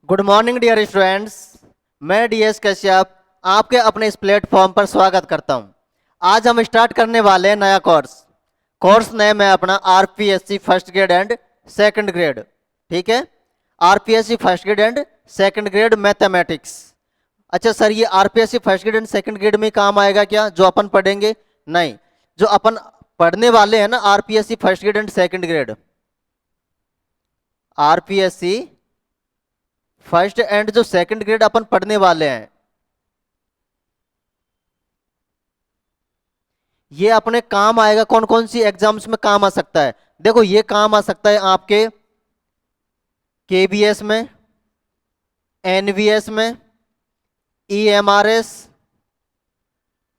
Good morning dear students. मैं DS Kashyap आपके अपने इस प्लेटफॉर्म पर स्वागत करता हूं। आज हम स्टार्ट करने वाले हैं नया कोर्स नेम है अपना RPSC first grade and second grade. ठीक है, RPSC first grade and second grade mathematics. अच्छा सर, ये RPSC first grade and second grade में काम आएगा क्या जो अपन पढ़ेंगे? नहीं, जो अपन पढ़ने वाले हैं ना RPSC first grade and second grade, RPSC first and जो सेकंड ग्रेड अपन पढ़ने वाले हैं, ये अपने काम आएगा। कौन कौन सी एग्जाम्स में काम आ सकता है? देखो, ये काम आ सकता है आपके केबीएस में, एनवीएस में, ईएमआरएस,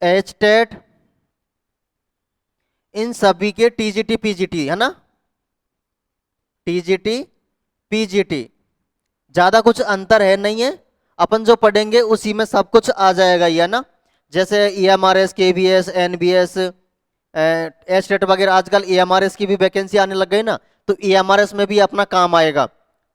एचटेट, इन सभी के टीजीटी पीजीटी है ना, टीजीटी पीजीटी। ज्यादा कुछ अंतर है नहीं है, अपन जो पढ़ेंगे उसी में सब कुछ आ जाएगा ये ना। जैसे ईएमआरएस, केबीएस, एनबीएस, एचटेट वगैरह, आजकल ईएमआरएस की भी वैकेंसी आने लग गई ना, तो ईएमआरएस में भी अपना काम आएगा।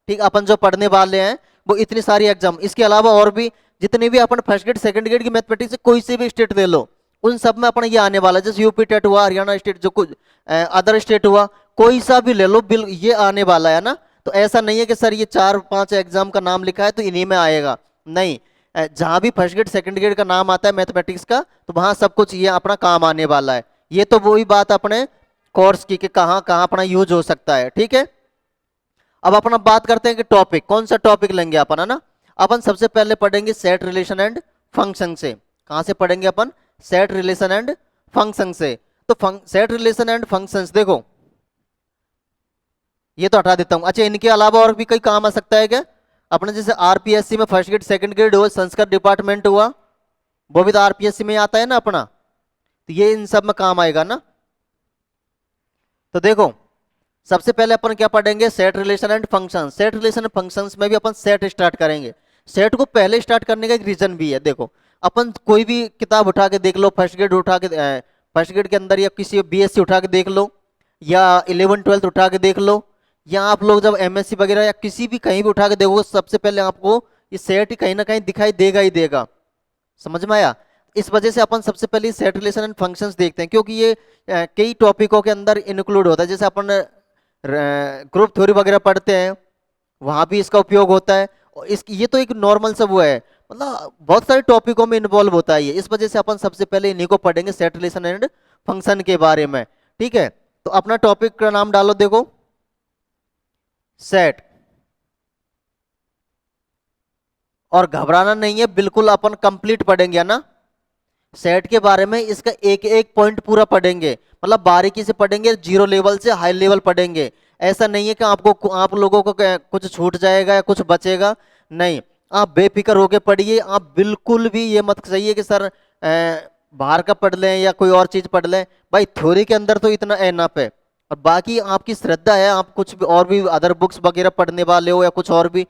ठीक, अपन जो पढ़ने वाले हैं वो इतनी सारी एग्जाम, इसके अलावा और भी जितने भी अपन फर्स्ट ग्रेड सेकंड ग्रेड की मैथमेटिक्स से कोई से भी स्टेट ले लो, उन सब में अपना ये आने वाला है। जैसे यूपी टेट हुआ, हरियाणा स्टेट, जो कुछ अदर स्टेट हुआ, कोई सा भी ले लो, बिल ये आने वाला है ना। तो ऐसा नहीं है कि सर ये 4-5 एग्जाम का नाम लिखा है तो इन्हीं में आएगा, नहीं। जहां भी फर्स्ट ग्रेड सेकंड ग्रेड का नाम आता है मैथमेटिक्स का, तो वहां सब कुछ ये अपना काम आने वाला है। ये तो वही बात अपने कोर्स की कि कहाँ कहाँ अपना यूज हो सकता है। ठीक है, अब अपन बात करते हैं कि टॉपिक कौन सा टॉपिक लेंगे अपन, है ना। अपन सबसे पहले पढ़ेंगे सेट रिलेशन एंड फंक्शन से। कहां से पढ़ेंगे अपन? सेट रिलेशन एंड फंक्शन से। तो सेट रिलेशन एंड फंक्शंस देखो, ये तो हटा देता हूं। अच्छा, इनके अलावा और भी कई काम आ सकता है क्या अपने? जैसे आरपीएससी में फर्स्ट ग्रेड सेकंड ग्रेड हुआ, संस्कृत डिपार्टमेंट हुआ, वो भी तो आरपीएससी में आता है ना अपना, तो ये इन सब में काम आएगा ना। तो देखो, सबसे पहले अपन क्या पढ़ेंगे? Set relation and function. Set relation and functions में भी अपन सेट स्टार्ट करेंगे। सेट को पहले स्टार्ट करने का एक रीजन भी है। देखो, अपन कोई भी किताब उठा के देख लो, फर्स्ट ग्रेड उठा के, फर्स्ट ग्रेड के अंदर, या किसी बीएससी उठा के देख लो, या 11th 12th उठा के देख लो, या आप लोग जब एमएससी वगैरह या किसी भी कहीं भी उठा के देखो, सबसे पहले आपको ये सेट कहीं ना कहीं दिखाई देगा ही देगा। समझ में आया? इस वजह से अपन सबसे पहले सेट रिलेशन एंड फंक्शंस देखते हैं, क्योंकि ये कई टॉपिकों के अंदर इंक्लूड होता है। जैसे अपन ग्रुप थ्योरी वगैरह पढ़ते हैं, वहां भी इसका उपयोग होता है। और इस ये तो एक नॉर्मल सब वो है, मतलब बहुत सारे टॉपिकों में इन्वॉल्व होता है ये। इस वजह से अपन सबसे पहले इन्हीं को पढ़ेंगे, सेट रिलेशन एंड फंक्शन के बारे में। ठीक है, तो अपना टॉपिक का नाम डालो, देखो, सेट। और घबराना नहीं है, बिल्कुल अपन कंप्लीट पढ़ेंगे, है ना। सेट के बारे में इसका एक एक पॉइंट पूरा पढ़ेंगे, मतलब बारीकी से पढ़ेंगे, जीरो लेवल से हाई लेवल पढ़ेंगे। ऐसा नहीं है कि आपको, आप लोगों को कुछ छूट जाएगा या कुछ बचेगा, नहीं। आप बेफिक्र होके पढ़िए। आप बिल्कुल भी ये मत चाहिए कि सर बाहर का पढ़ लें या कोई और चीज पढ़ लें। भाई थ्योरी के अंदर तो इतना एनफ है, और बाकी आपकी श्रद्धा है, आप कुछ भी और भी अदर बुक्स वगैरह पढ़ने वाले हो या कुछ और भी,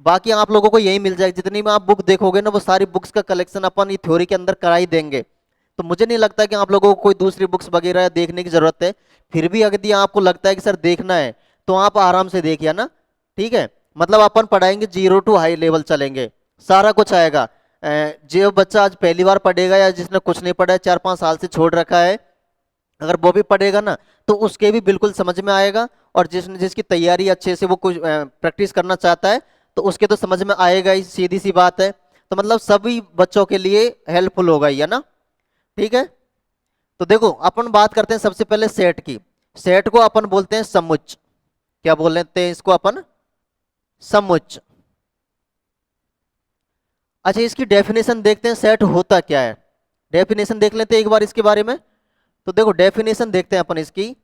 बाकी आप लोगों को यही मिल जाएगी। जितनी भी आप बुक देखोगे ना, वो सारी बुक्स का कलेक्शन अपन ये थ्योरी के अंदर करा ही देंगे। तो मुझे नहीं लगता कि आप लोगों को कोई दूसरी बुक्स वगैरह देखने की जरूरत है। फिर भी अगर आपको लगता है कि सर देखना है, तो आप आराम से देखिए ना। ठीक है, मतलब अपन पढ़ाएंगे, जीरो टू हाई लेवल चलेंगे, सारा कुछ आएगा। जो बच्चा आज पहली बार पढ़ेगा, या जिसने कुछ नहीं पढ़ा है, 4-5 साल से छोड़ रखा है, अगर वो भी पढ़ेगा ना, तो उसके भी बिल्कुल समझ में आएगा। और जिसकी तैयारी अच्छे से वो कुछ प्रैक्टिस करना चाहता है, तो उसके तो समझ में आएगा ही, सीधी सी बात है। तो मतलब सभी बच्चों के लिए हेल्पफुल होगा ये ना। ठीक है, तो देखो अपन बात करते हैं सबसे पहले सेट की। सेट को अपन बोलते हैं समुच्च। क्या बोल लेते हैं इसको अपन? समुच्च। अच्छा, इसकी डेफिनेशन देखते हैं, सेट होता क्या है। डेफिनेशन देख लेते हैं एक बार इसके बारे में। तो देखो, डेफिनेशन देखते हैं अपन इसकी।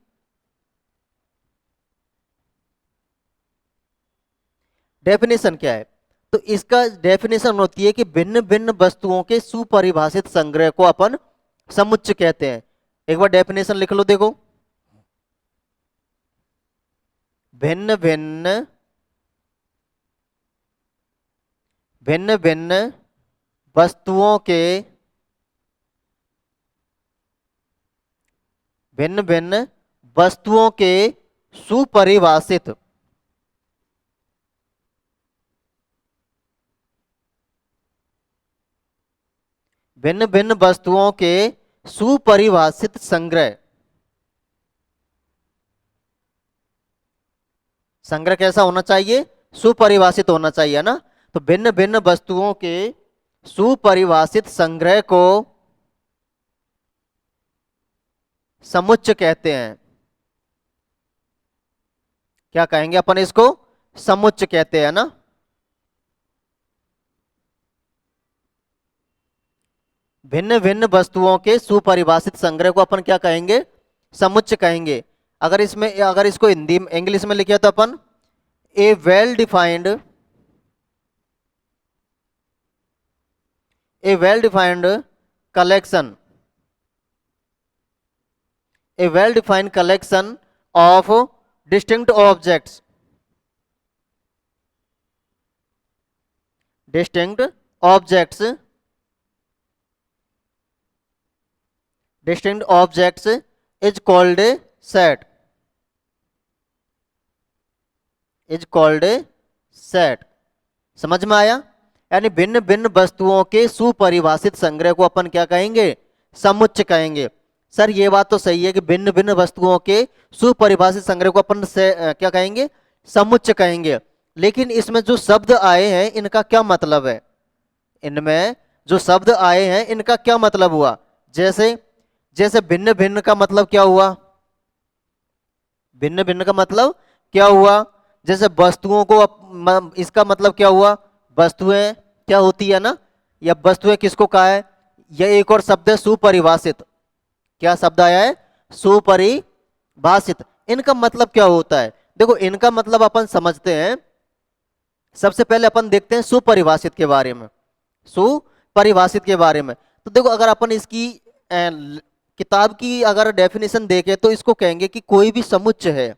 डेफिनेशन क्या है? तो इसका डेफिनेशन होती है कि भिन्न भिन्न वस्तुओं के सुपरिभाषित संग्रह को अपन समुच्च कहते हैं। एक बार डेफिनेशन लिख लो, देखो, भिन्न भिन्न भिन्न भिन्न वस्तुओं के भिन्न भिन्न वस्तुओं के सुपरिभाषित भिन्न भिन्न वस्तुओं के सुपरिभाषित संग्रह। संग्रह कैसा होना चाहिए? सुपरिभाषित होना चाहिए ना। तो भिन्न भिन्न वस्तुओं के सुपरिभाषित संग्रह को समुच्चय कहते हैं। क्या कहेंगे अपन इसको? समुच्चय कहते हैं ना। भिन्न भिन्न वस्तुओं के सुपरिभाषित संग्रह को अपन क्या कहेंगे? समुच्चय कहेंगे। अगर इसको हिंदी में इंग्लिश में लिखे तो अपन a well defined collection of distinct objects is called a set. समझ में आया? यानी भिन्न भिन्न वस्तुओं के सुपरिभाषित संग्रह को अपन क्या कहेंगे? समुच्चय कहेंगे। सर ये बात तो सही है कि भिन्न भिन्न वस्तुओं के सुपरिभाषित संग्रह को अपन क्या कहेंगे? समुच्चय कहेंगे। लेकिन इसमें जो शब्द आए हैं इनका क्या मतलब है? इनमें जो शब्द आए हैं इनका क्या मतलब हुआ? जैसे जैसे भिन्न भिन्न का मतलब क्या हुआ? भिन्न भिन्न का मतलब क्या हुआ? जैसे वस्तुओं को इसका मतलब क्या हुआ? वस्तुएं क्या होती है ना, या वस्तुएं किसको कहा है? यह एक और शब्द है सुपरिभाषित। क्या शब्द आया है? सुपरिभाषित। इनका मतलब क्या होता है? देखो इनका मतलब अपन समझते हैं। सबसे पहले अपन देखते हैं सुपरिभाषित के बारे में। सुपरिभाषित के बारे में तो देखो, अगर अपन इसकी किताब की अगर डेफिनेशन देखें तो इसको कहेंगे कि कोई भी समुच्चय है,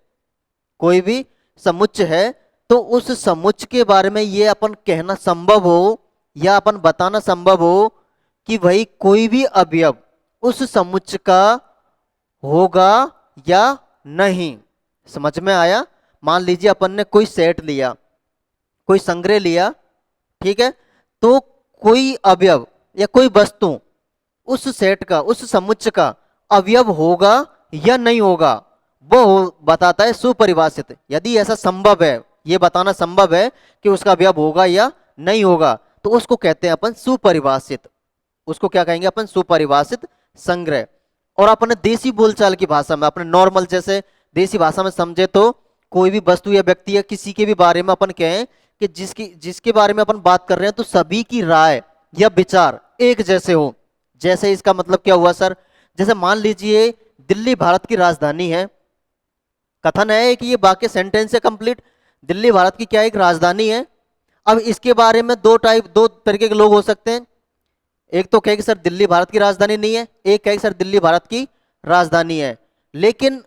कोई भी समुच्चय है तो उस समुच्चय के बारे में ये अपन कहना संभव हो या अपन बताना संभव हो कि भाई कोई भी अवयव उस समुच्चय का होगा या नहीं। समझ में आया? मान लीजिए अपन ने कोई सेट लिया, कोई संग्रह लिया, ठीक है, तो कोई अवयव या कोई वस्तु उस सेट का, उस समुच्चय का अवयव होगा या नहीं होगा, वो बताता है सुपरिभाषित। यदि ऐसा संभव है, ये बताना संभव है कि उसका अवयव होगा या नहीं होगा, तो उसको कहते हैं अपन सुपरिभाषित। उसको क्या कहेंगे अपन? सुपरिभाषित संग्रह। और अपने देसी बोलचाल की भाषा में, अपने नॉर्मल जैसे देसी भाषा में समझे तो कोई भी वस्तु या व्यक्ति या किसी के भी बारे में अपन कहें कि जिसके बारे में अपन बात कर रहे हैं तो सभी की राय या विचार एक जैसे हो। जैसे इसका मतलब क्या हुआ सर? जैसे मान लीजिए दिल्ली भारत की राजधानी है। कथन है कि ये वाक्य सेंटेंस से कंप्लीट, दिल्ली भारत की क्या एक राजधानी है। अब इसके बारे में दो तरीके के लोग हो सकते हैं। एक तो कहे कि सर दिल्ली भारत की राजधानी नहीं है, एक कहे कि सर दिल्ली भारत की राजधानी है। लेकिन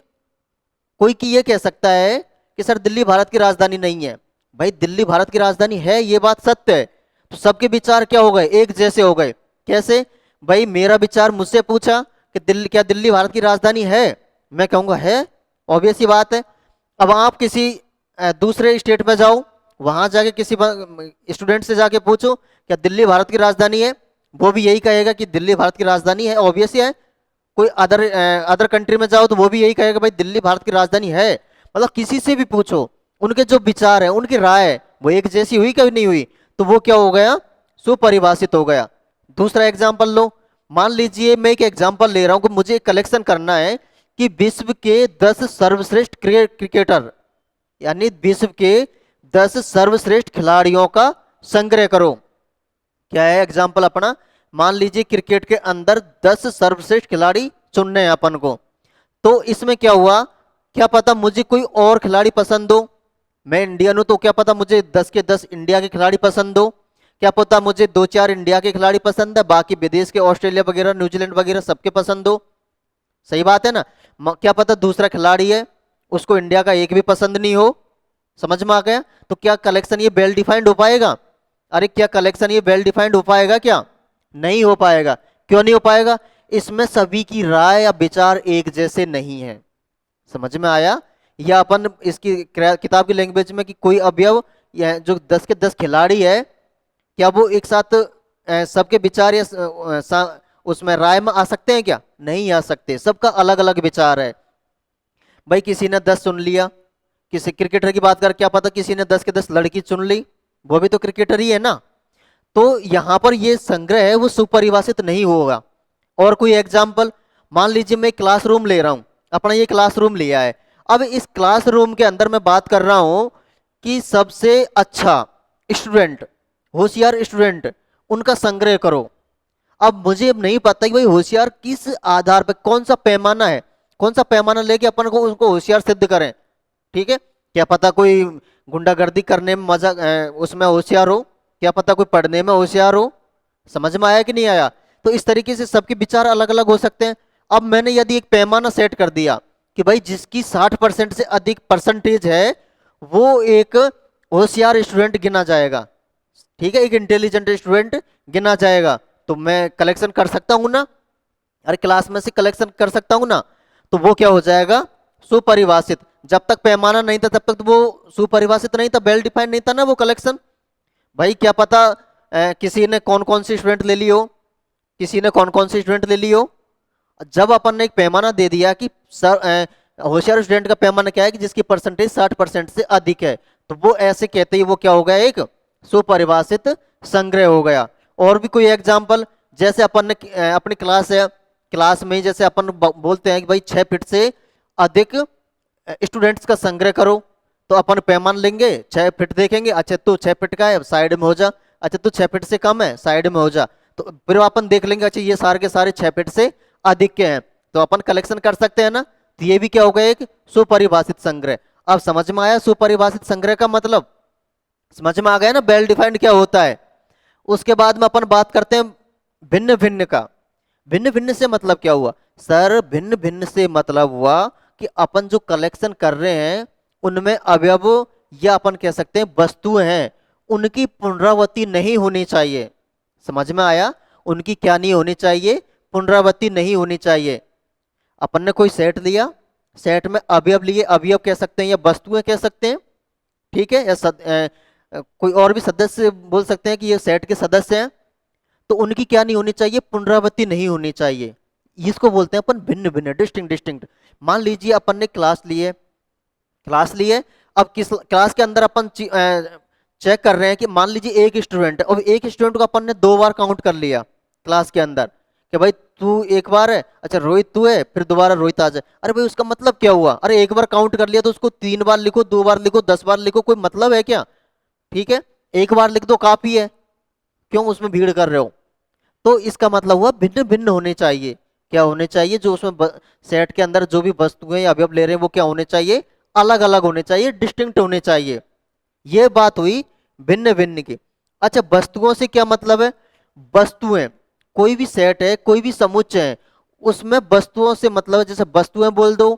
कोई की ये कह सकता है कि सर दिल्ली भारत की राजधानी नहीं है। भाई दिल्ली भारत की राजधानी है, ये बात सत्य है, तो सबके विचार क्या हो गए? एक जैसे हो गए। कैसे? भाई मेरा विचार मुझसे पूछा कि क्या दिल्ली भारत की राजधानी है, मैं कहूंगा है, ऑब्वियस ही बात है। अब आप किसी दूसरे स्टेट में जाओ, वहां जाके किसी स्टूडेंट से जाके पूछो क्या दिल्ली भारत की राजधानी है, वो भी यही कहेगा कि दिल्ली भारत की राजधानी है, ऑब्वियस ही है। कोई अदर कंट्री में जाओ तो वो भी यही कहेगा भाई दिल्ली भारत की राजधानी है। मतलब किसी से भी पूछो, उनके जो विचार है, उनकी राय है, वो एक जैसी हुई कभी नहीं हुई, तो वो क्या हो गया? सुपरिभाषित हो गया। दूसरा एग्जाम्पल लो। मान लीजिए मैं एक एग्जाम्पल ले रहा हूं कि मुझे कलेक्शन करना है कि विश्व के 10 सर्वश्रेष्ठ क्रिकेटर, यानी विश्व के 10 सर्वश्रेष्ठ खिलाड़ियों का संग्रह करो। क्या है एग्जाम्पल अपना? मान लीजिए क्रिकेट के अंदर 10 सर्वश्रेष्ठ खिलाड़ी चुनने हैं अपन को। तो इसमें क्या हुआ, क्या पता मुझे कोई और खिलाड़ी पसंद हो, मैं इंडियन हूं तो क्या पता मुझे 10 के 10 इंडिया के खिलाड़ी पसंद हो, क्या पता मुझे 2-4 इंडिया के खिलाड़ी पसंद है, बाकी विदेश के ऑस्ट्रेलिया वगैरह न्यूजीलैंड वगैरह सबके पसंद हो। सही बात है ना? क्या पता दूसरा खिलाड़ी है, उसको इंडिया का एक भी पसंद नहीं हो। समझ में आ गया? तो क्या कलेक्शन ये वेल डिफाइंड हो पाएगा? अरे क्या कलेक्शन ये वेल डिफाइंड हो पाएगा? क्या नहीं हो पाएगा। क्यों नहीं हो पाएगा? इसमें सभी की राय या विचार एक जैसे नहीं है। समझ में आया? या अपन इसकी किताब की लैंग्वेज में कि कोई अवयव या जो 10 के 10 खिलाड़ी है, क्या वो एक साथ सबके विचार या उसमें राय में आ सकते हैं क्या? नहीं आ सकते, सबका अलग अलग विचार है। भाई किसी ने 10 चुन लिया, किसी क्रिकेटर की बात कर, क्या पता किसी ने 10 के 10 लड़की चुन ली, वो भी तो क्रिकेटर ही है ना। तो यहां पर ये संग्रह है वो सुपरिभाषित नहीं होगा। और कोई एग्जाम्पल, मान लीजिए मैं क्लासरूम ले रहा हूं, अपना ये क्लासरूम लिया है। अब इस क्लासरूम के अंदर मैं बात कर रहा हूं कि सबसे अच्छा स्टूडेंट, होशियार स्टूडेंट, उनका संग्रह करो। अब मुझे अब नहीं पता कि भाई होशियार किस आधार पर, कौन सा पैमाना है, कौन सा पैमाना लेके अपन को उसको होशियार सिद्ध करें। ठीक है, क्या पता कोई गुंडागर्दी करने में मजा उसमें होशियार हो, क्या पता कोई पढ़ने में होशियार हो। समझ में आया कि नहीं आया? तो इस तरीके से सबके विचार अलग अलग हो सकते हैं। अब मैंने यदि एक पैमाना सेट कर दिया कि भाई जिसकी 60% से अधिक परसेंटेज है वो एक होशियार स्टूडेंट गिना जाएगा, ठीक है, एक इंटेलिजेंट स्टूडेंट गिना जाएगा, तो मैं कलेक्शन कर सकता हूं ना, अरे क्लास में से कलेक्शन कर सकता हूं ना। तो वो क्या हो जाएगा? सुपरिभाषित। जब तक पैमाना नहीं था तब तक तो वो सुपरिभाषित नहीं था, वेल डिफाइंड नहीं था ना वो कलेक्शन। भाई क्या पता किसी ने कौन कौन सी स्टूडेंट ले ली हो, किसी ने कौन कौन सी स्टूडेंट ले ली हो। जब अपन ने एक पैमाना दे दिया कि सर होशियार स्टूडेंट का पैमाना क्या है कि जिसकी परसेंटेज 60% से अधिक है, तो वो ऐसे कहते ही वो क्या हो गया? एक सुपरिभाषित संग्रह हो गया। और भी कोई एग्जाम्पल, जैसे अपन ने अपनी क्लास है, क्लास में जैसे अपन बोलते हैं कि भाई 6 फीट से अधिक स्टूडेंट्स का संग्रह करो, तो अपन पैमान लेंगे, 6 फीट देखेंगे, अच्छा तू 6 फीट का है साइड में हो जा, अच्छा तू 6 फीट से कम है साइड में हो जा। तो फिर अपन देख लेंगे अच्छा ये सारे के सारे 6 फीट से अधिक के हैं, तो अपन कलेक्शन कर सकते हैं ना। तो ये भी क्या होगा? एक सुपरिभाषित संग्रह। अब समझ में आया सुपरिभाषित संग्रह का मतलब? समझ में आ गया ना वेल डिफाइंड क्या होता है। उसके बाद में अपन बात करते हैं भिन्न भिन्न का। भिन्न भिन्न से मतलब क्या हुआ? सर भिन्न भिन्न से मतलब हुआ कि अपन जो कलेक्शन कर रहे हैं उनमें अवयव या अपन कह सकते हैं वस्तुएं हैं, उनकी पुनरावृत्ति नहीं होनी चाहिए। समझ में आया? उनकी क्या नहीं होनी चाहिए? पुनरावृत्ति नहीं होनी चाहिए। अपन ने कोई सेट लिया, सेट में अवयव लिए, अवयव कह सकते हैं या वस्तुएं कह सकते हैं, ठीक है, या कोई और भी सदस्य बोल सकते हैं कि ये सेट के सदस्य हैं, तो उनकी क्या नहीं होनी चाहिए? पुनरावृत्ति नहीं होनी चाहिए। इसको बोलते हैं अपन भिन्न भिन्न, डिस्टिंक्ट डिस्टिंक्ट। मान लीजिए अपन ने क्लास लिए, क्लास लिए, अब किस क्लास के अंदर अपन चेक कर रहे हैं कि मान लीजिए एक स्टूडेंट है और एक स्टूडेंट को अपन ने 2 बार काउंट कर लिया क्लास के अंदर कि भाई तू एक बार है, अच्छा रोहित तू है, फिर दोबारा रोहित आ जाए। अरे भाई उसका मतलब क्या हुआ? अरे एक बार काउंट कर लिया तो उसको 3 बार लिखो, 2 बार लिखो, 10 बार लिखो, कोई मतलब है क्या? ठीक है, एक बार लिख दो काफी है, क्यों उसमें भीड़ कर रहे हो? तो इसका मतलब हुआ भिन्न भिन्न होने चाहिए। क्या होने चाहिए? जो उसमें सेट के अंदर जो भी वस्तुएं या अवयव ले रहे हैं वो क्या होने चाहिए? अलग अलग होने चाहिए, डिस्टिंक्ट होने चाहिए। ये बात हुई भिन्न भिन्न की। अच्छा वस्तुओं से क्या मतलब है? वस्तुएं, कोई भी सेट है, कोई भी समुच्चय है, उसमें वस्तुओं से मतलब है, जैसे वस्तुएं बोल दो,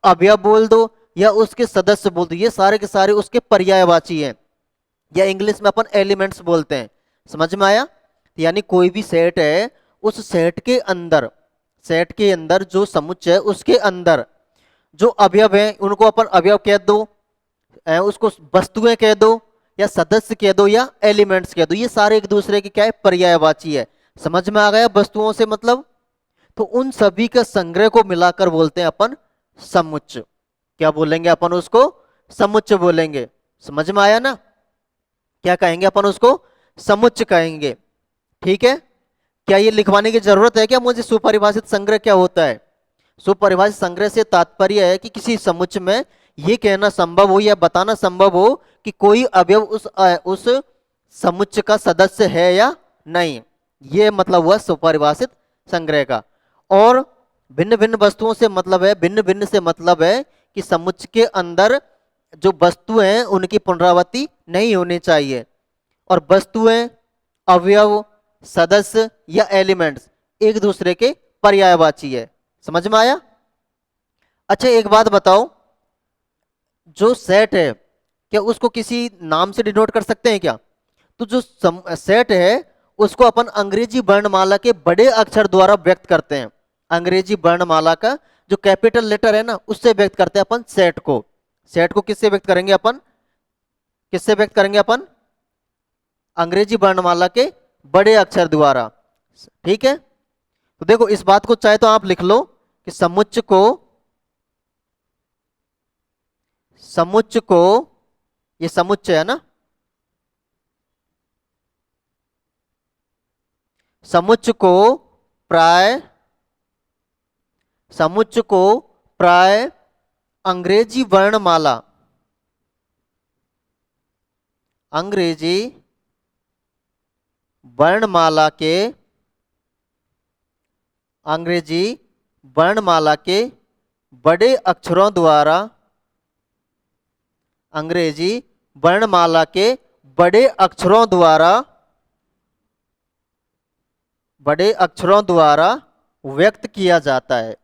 अवयव बोल दो, या उसके सदस्य बोल दो, ये सारे के सारे उसके पर्यायवाची हैं, या इंग्लिश में अपन एलिमेंट्स बोलते हैं। समझ में आया? यानी कोई भी सेट है, उस सेट के अंदर, सेट के अंदर जो समुच्चय है उसके अंदर जो अवयव है उनको अपन अवयव कह दो, उसको वस्तुएं कह दो, या सदस्य कह दो, या एलिमेंट्स कह दो, ये सारे एक दूसरे के क्या है? पर्यायवाची है। समझ में आ गया वस्तुओं से मतलब? तो उन सभी का संग्रह को मिलाकर बोलते हैं अपन समुच्चय। क्या बोलेंगे अपन उसको? समुच्चय बोलेंगे। समझ में आया ना? क्या कहेंगे अपन उसको? समुच्चय कहेंगे। ठीक है, क्या ये लिखवाने की जरूरत है क्या मुझे सुपरिभाषित संग्रह क्या होता है? सुपरिभाषित संग्रह से तात्पर्य है कि किसी समुच्चय में ये कहना संभव हो या बताना संभव हो कि कोई अवयव उस समुच्चय का सदस्य है या नहीं। ये मतलब हुआ सुपरिभाषित संग्रह का। और भिन्न भिन्न वस्तुओं से मतलब है, भिन्न भिन्न से मतलब है कि समुच्चय के अंदर जो वस्तुएं हैं उनकी पुनरावृत्ति नहीं होनी चाहिए। और वस्तुएं, अवयव, सदस्य या एलिमेंट्स एक दूसरे के पर्यायवाची है। समझ में आया? अच्छा एक बात बताओ, जो सेट है क्या उसको किसी नाम से डिनोट कर सकते हैं क्या? तो जो सेट है उसको अपन अंग्रेजी वर्णमाला के बड़े अक्षर द्वारा व्यक्त करते हैं। अंग्रेजी वर्णमाला का जो कैपिटल लेटर है ना उससे व्यक्त करते हैं अपन सेट को। सेट को किससे व्यक्त करेंगे अपन? किससे व्यक्त करेंगे अपन? अंग्रेजी वर्णमाला के बड़े अक्षर द्वारा। ठीक है, तो देखो इस बात को चाहे तो आप लिख लो कि समुच्च को, ये समुच्चय है ना, समुच्च को प्राय, समुच्च को प्राय अंग्रेजी वर्णमाला, अंग्रेजी वर्णमाला के, अंग्रेजी वर्णमाला के बड़े अक्षरों द्वारा, अंग्रेजी वर्णमाला के बड़े अक्षरों द्वारा, बड़े अक्षरों द्वारा व्यक्त किया जाता है,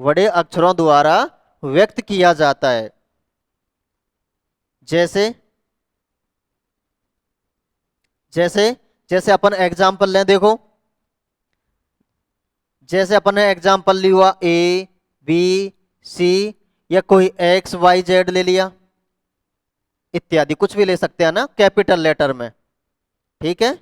बड़े अक्षरों द्वारा व्यक्त किया जाता है। जैसे जैसे जैसे अपन एग्जाम्पल लें, देखो जैसे अपन ने एग्जाम्पल लिया ए बी सी, या कोई एक्स वाई जेड ले लिया इत्यादि, कुछ भी ले सकते हैं ना कैपिटल लेटर में। ठीक है,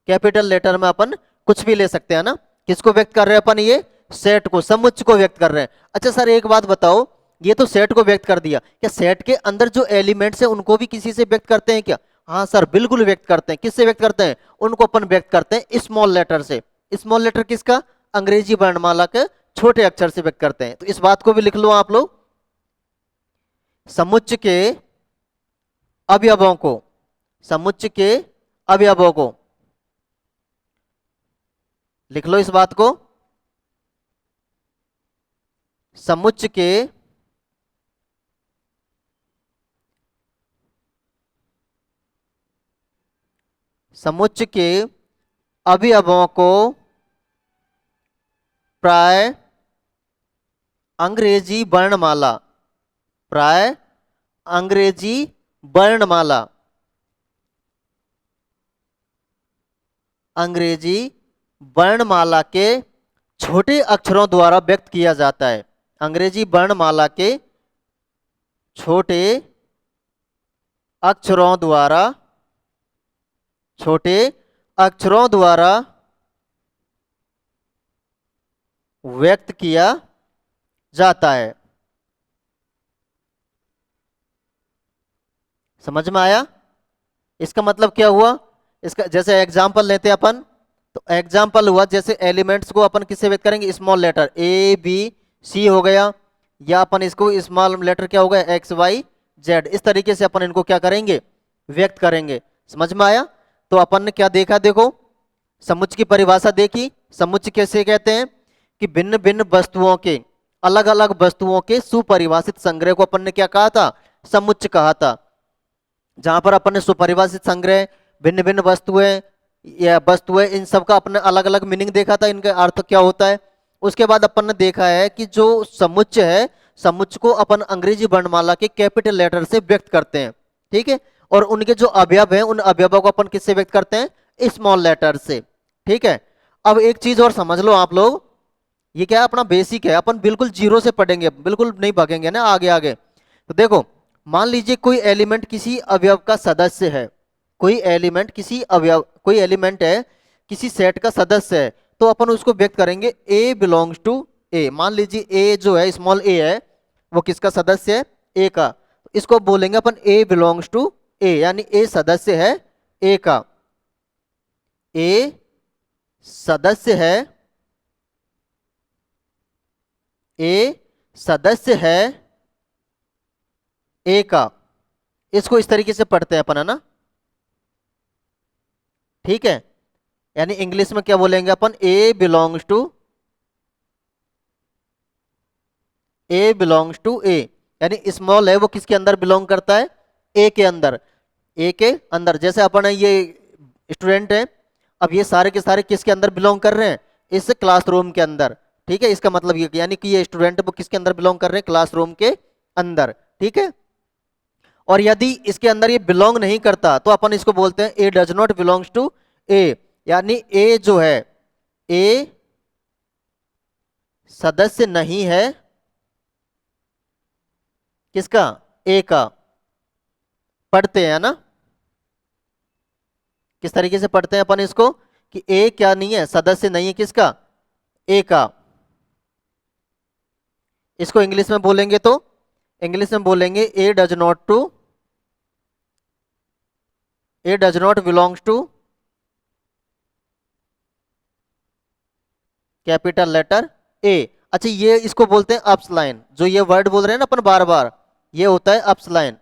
कैपिटल लेटर में अपन कुछ भी ले सकते हैं ना। किसको व्यक्त कर रहे हैं अपन, ये सेट को, समुच्च को व्यक्त कर रहे हैं। अच्छा सर एक बात बताओ, ये तो सेट को व्यक्त कर दिया, क्या सेट के अंदर जो एलिमेंट्स हैं उनको भी किसी से व्यक्त करते हैं क्या? हाँ सर बिल्कुल व्यक्त करते हैं। किससे व्यक्त करते हैं? उनको अपन व्यक्त करते हैं स्मॉल लेटर से। स्मॉल लेटर किसका? अंग्रेजी वर्णमाला के छोटे अक्षर से व्यक्त करते हैं। तो इस बात को भी लिख लो आप लोग, समुच्च के अवयवों को, समुच्च के अवयवों को लिख लो, इस बात को, समुच्च के समुच्च के अवयवों को प्राय अंग्रेजी वर्णमाला, प्राय अंग्रेजी वर्णमाला, अंग्रेजी वर्णमाला के छोटे अक्षरों द्वारा व्यक्त किया जाता है। अंग्रेजी वर्णमाला के छोटे अक्षरों द्वारा, छोटे अक्षरों द्वारा व्यक्त किया जाता है। समझ में आया? इसका मतलब क्या हुआ? इसका जैसे एग्जाम्पल लेते हैं अपन, तो एग्जाम्पल हुआ जैसे एलिमेंट्स को अपन किससे व्यक्त करेंगे? Small letter A B C हो गया, या अपन इसको स्मॉल लेटर क्या हो गया? X Y Z. इस तरीके से अपन इनको क्या करेंगे? व्यक्त करेंगे। समझ में आया? तो अपन ने क्या देखा, देखो समुच्च की परिभाषा देखी। समुच्च कैसे कहते हैं कि भिन्न भिन्न वस्तुओं के, अलग अलग वस्तुओं के सुपरिभाषित संग्रह को अपन ने क्या कहा था? समुच्च कहा था। जहां पर अपन ने सुपरिभाषित संग्रह, भिन्न भिन्न वस्तुएं या वस्तुएं, इन सब का अपने अलग अलग मीनिंग देखा था, इनका अर्थ क्या होता है। उसके बाद अपन ने देखा है कि जो समुच्च है, समुच्च को अपन अंग्रेजी वर्णमाला के कैपिटल लेटर से व्यक्त करते हैं। ठीक है, और उनके जो अवयव हैं, उन अवयवों को अपन किससे व्यक्त करते हैं? स्मॉल लेटर से। ठीक है, अब एक चीज और समझ लो आप लोग, ये क्या है? अपना बेसिक है, अपन बिल्कुल जीरो से पढ़ेंगे, बिल्कुल नहीं भागेंगे ना आगे आगे। तो देखो मान लीजिए कोई एलिमेंट किसी अवयव का सदस्य है, कोई एलिमेंट किसी अवयव, कोई एलिमेंट है किसी सेट का सदस्य है, तो अपन उसको व्यक्त करेंगे ए बिलोंग्स टू ए। मान लीजिए ए जो है, स्मॉल ए है, वो किसका सदस्य है? ए का। इसको बोलेंगे अपन ए बिलोंग्स टू ए, यानी ए सदस्य है ए का। ए सदस्य है, ए सदस्य है ए का। इसको इस तरीके से पढ़ते हैं अपन, है ना? ठीक है, यानी इंग्लिश में क्या बोलेंगे अपन? A belongs to, A belongs to A, यानी स्मॉल है वो किसके अंदर बिलोंग करता है? ए के अंदर, ए के अंदर। जैसे अपन ये स्टूडेंट है, अब ये सारे के सारे किसके अंदर बिलोंग कर रहे हैं? इस क्लासरूम के अंदर। ठीक है, इसका मतलब ये यानी कि ये स्टूडेंट वो किसके अंदर बिलोंग कर रहे हैं? क्लासरूम के अंदर। ठीक है, और यदि इसके अंदर ये बिलोंग नहीं करता तो अपन इसको बोलते हैं ए does not belongs to A, यानी ए जो है, ए सदस्य नहीं है किसका? ए का। पढ़ते हैं ना? किस तरीके से पढ़ते हैं अपन इसको कि ए क्या नहीं है, सदस्य नहीं है किसका, ए का। इसको इंग्लिश में बोलेंगे तो इंग्लिश में बोलेंगे A does not belongs to capital letter A. अच्छा, ये इसको बोलते हैं अप्स लाइन। जो ये वर्ड बोल रहे हैं ना अपन बार बार, ये होता है अप्स लाइन।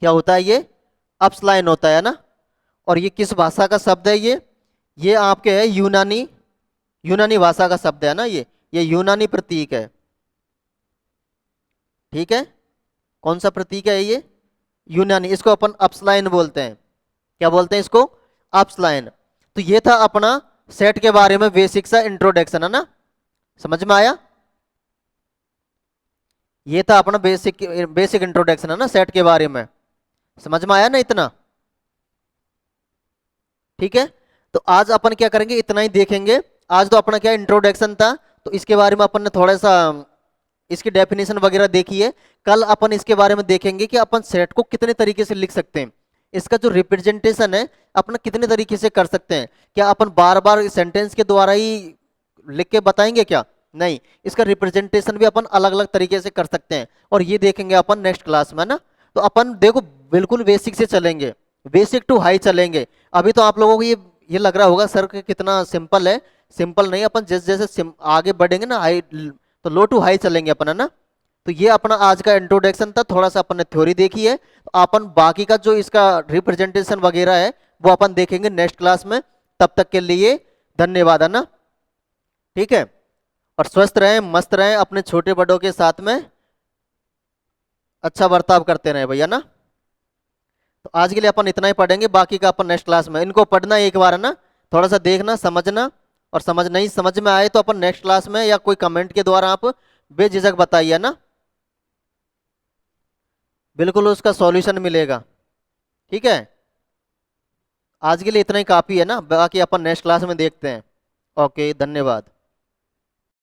क्या होता है ये, अप्स लाइन होता है ना। और ये किस भाषा का शब्द है ये आपके है यूनानी, यूनानी भाषा का शब्द है ना ये यूनानी प्रतीक है। ठीक है, कौन सा प्रतीक है ये, यूनानी। इसको अपन अप्स लाइन बोलते हैं। क्या बोलते हैं इसको, अप्स लाइन। तो ये था अपना सेट के बारे में बेसिक सा इंट्रोडक्शन, है ना। समझ में आया, ये था अपना बेसिक बेसिक इंट्रोडक्शन, है ना, सेट के बारे में। समझ में आया ना इतना। ठीक है, तो आज अपन क्या करेंगे, इतना ही देखेंगे। आज तो अपना क्या इंट्रोडक्शन था, तो इसके बारे में अपन ने थोड़ा सा इसकी डेफिनेशन वगैरह देखी है। कल अपन इसके बारे में देखेंगे कि अपन सेट को कितने तरीके से लिख सकते हैं, इसका जो रिप्रेजेंटेशन है अपन कितने तरीके से कर सकते हैं। क्या अपन बार बार सेंटेंस के द्वारा ही लिख के बताएंगे क्या, नहीं, इसका रिप्रेजेंटेशन भी अपन अलग अलग तरीके से कर सकते हैं। और ये देखेंगे अपन नेक्स्ट क्लास में ना। तो अपन देखो बिल्कुल बेसिक से चलेंगे, बेसिक टू हाई चलेंगे। अभी तो आप लोगों को ये लग रहा होगा सर कि कितना सिंपल है। सिंपल नहीं, अपन जैसे जैसे आगे बढ़ेंगे ना हाई, तो लो टू हाई चलेंगे अपन, है ना। तो ये अपना आज का इंट्रोडक्शन था, थोड़ा सा अपन ने थ्योरी देखी है। तो अपन बाकी का जो इसका रिप्रेजेंटेशन वगैरह है वो अपन देखेंगे नेक्स्ट क्लास में। तब तक के लिए धन्यवाद, है ना। ठीक है, और स्वस्थ रहें, मस्त रहें, अपने छोटे बड़ों के साथ में अच्छा बर्ताव करते रहें भैया ना। तो आज के लिए अपन इतना ही पढ़ेंगे, बाकी का अपन नेक्स्ट क्लास में। इनको पढ़ना एक बार, है ना, थोड़ा सा देखना समझना। और समझ में आए तो अपन नेक्स्ट क्लास में या कोई कमेंट के द्वारा आप बेझिझक बताइए ना, बिल्कुल उसका सॉल्यूशन मिलेगा। ठीक है, आज के लिए इतना ही काफी है ना, बाकी अपन नेक्स्ट क्लास में देखते हैं। ओके, धन्यवाद।